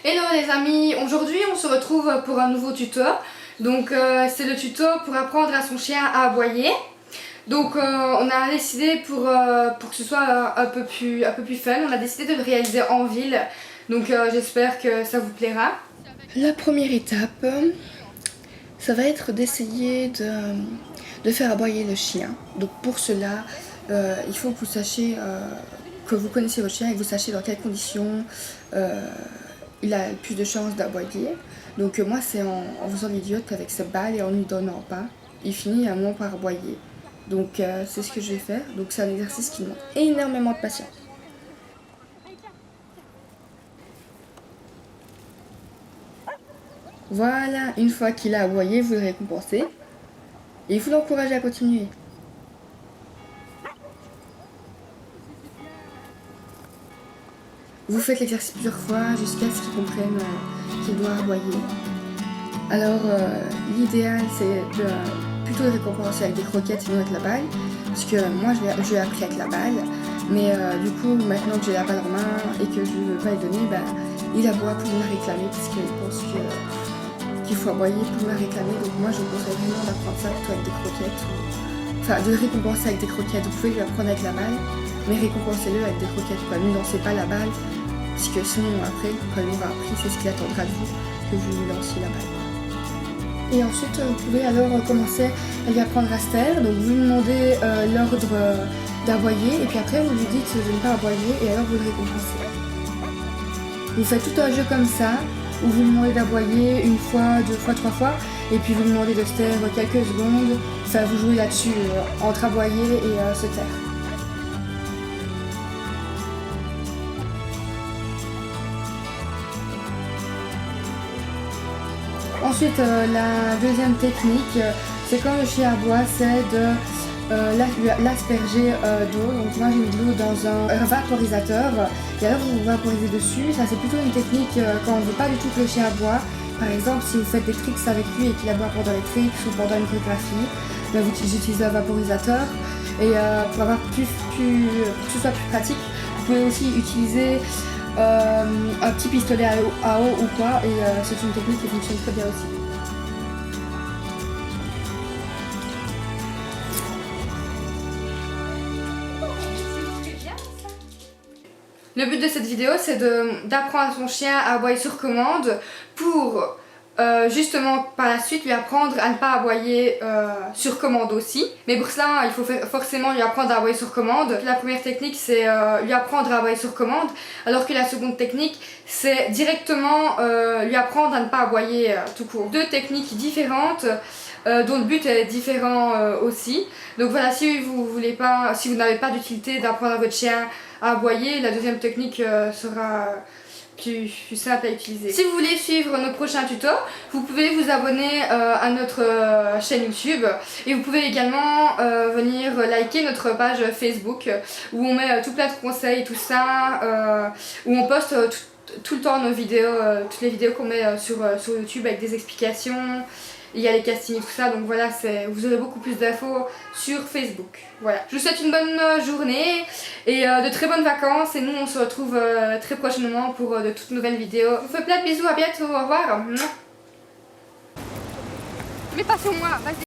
Hello les amis, aujourd'hui on se retrouve pour un nouveau tuto. Donc c'est le tuto pour apprendre à son chien à aboyer. Donc on a décidé pour que ce soit un peu plus fun, on a décidé de le réaliser en ville. Donc j'espère que ça vous plaira. La première étape, ça va être d'essayer de faire aboyer le chien. Donc pour cela, il faut que vous sachiez, que vous connaissez votre chien et que vous sachiez dans quelles conditions il a le plus de chances d'aboyer. Donc moi c'est en faisant l'idiote avec sa balle et en ne lui donnant pas. Il finit à un moment par aboyer. Donc c'est ce que je vais faire. Donc c'est un exercice qui demande énormément de patience. Voilà, une fois qu'il a aboyé, vous le récompensez. Et il faut l'encourager à continuer. Vous faites l'exercice plusieurs fois jusqu'à ce qu'il comprenne qu'il doit aboyer. Alors l'idéal c'est plutôt de récompenser avec des croquettes et non avec la balle. Parce que moi je l'ai appris avec la balle. Mais du coup maintenant que j'ai la balle en main et que je ne veux pas lui donner, il aboie pour me la réclamer parce qu'il pense qu'il faut aboyer pour me la réclamer. Donc moi je vous conseille vraiment d'apprendre ça plutôt avec des croquettes. Enfin de le récompenser avec des croquettes. Vous pouvez lui apprendre avec la balle, mais récompensez-le avec des croquettes. Ne lancez pas la balle. Parce que sinon après, quand il aura appris, c'est ce qu'il attendra de vous, que vous lui lanciez la balle. Et ensuite, vous pouvez alors commencer à lui apprendre à se taire. Donc vous lui demandez l'ordre d'aboyer, et puis après vous lui dites de ne pas aboyer, et alors vous le récompensez. Vous faites tout un jeu comme ça, où vous lui demandez d'aboyer une fois, deux fois, trois fois, et puis vous lui demandez de se taire quelques secondes. Enfin, vous jouez là-dessus, entre aboyer et se taire. Ensuite, la deuxième technique, c'est quand le chien aboie, c'est de l'asperger d'eau. Donc moi j'ai mis de l'eau dans un vaporisateur et alors vous vaporisez dessus. Ça c'est plutôt une technique quand on ne veut pas du tout que le chien aboie. Par exemple, si vous faites des tricks avec lui et qu'il aboie pendant les tricks ou pendant une chorégraphie, vous utilisez un vaporisateur. Et pour que ce soit plus pratique, vous pouvez aussi utiliser un petit pistolet à eau ou quoi, et c'est une technique qui fonctionne très bien aussi. Le but de cette vidéo c'est d'apprendre à son chien à aboyer sur commande pour justement par la suite lui apprendre à ne pas aboyer sur commande aussi. Mais pour cela il faut forcément lui apprendre à aboyer sur commande. La première technique c'est lui apprendre à aboyer sur commande, alors que la seconde technique c'est directement lui apprendre à ne pas aboyer tout court. Deux techniques différentes dont le but est différent aussi. Donc voilà, si vous n'avez pas d'utilité d'apprendre à votre chien à aboyer, la deuxième technique sera plus simple à utiliser. Si vous voulez suivre nos prochains tutos, vous pouvez vous abonner à notre chaîne YouTube, et vous pouvez également venir liker notre page Facebook où on met tout plein de conseils, tout ça, où on poste tout le temps nos vidéos, toutes les vidéos qu'on met sur YouTube avec des explications. Il y a les castings et tout ça, donc voilà, vous aurez beaucoup plus d'infos sur Facebook. Voilà. Je vous souhaite une bonne journée et de très bonnes vacances, et nous on se retrouve très prochainement pour de toutes nouvelles vidéos. Je vous fais plein de bisous, à bientôt, au revoir. Mais pas sur moi, vas-y.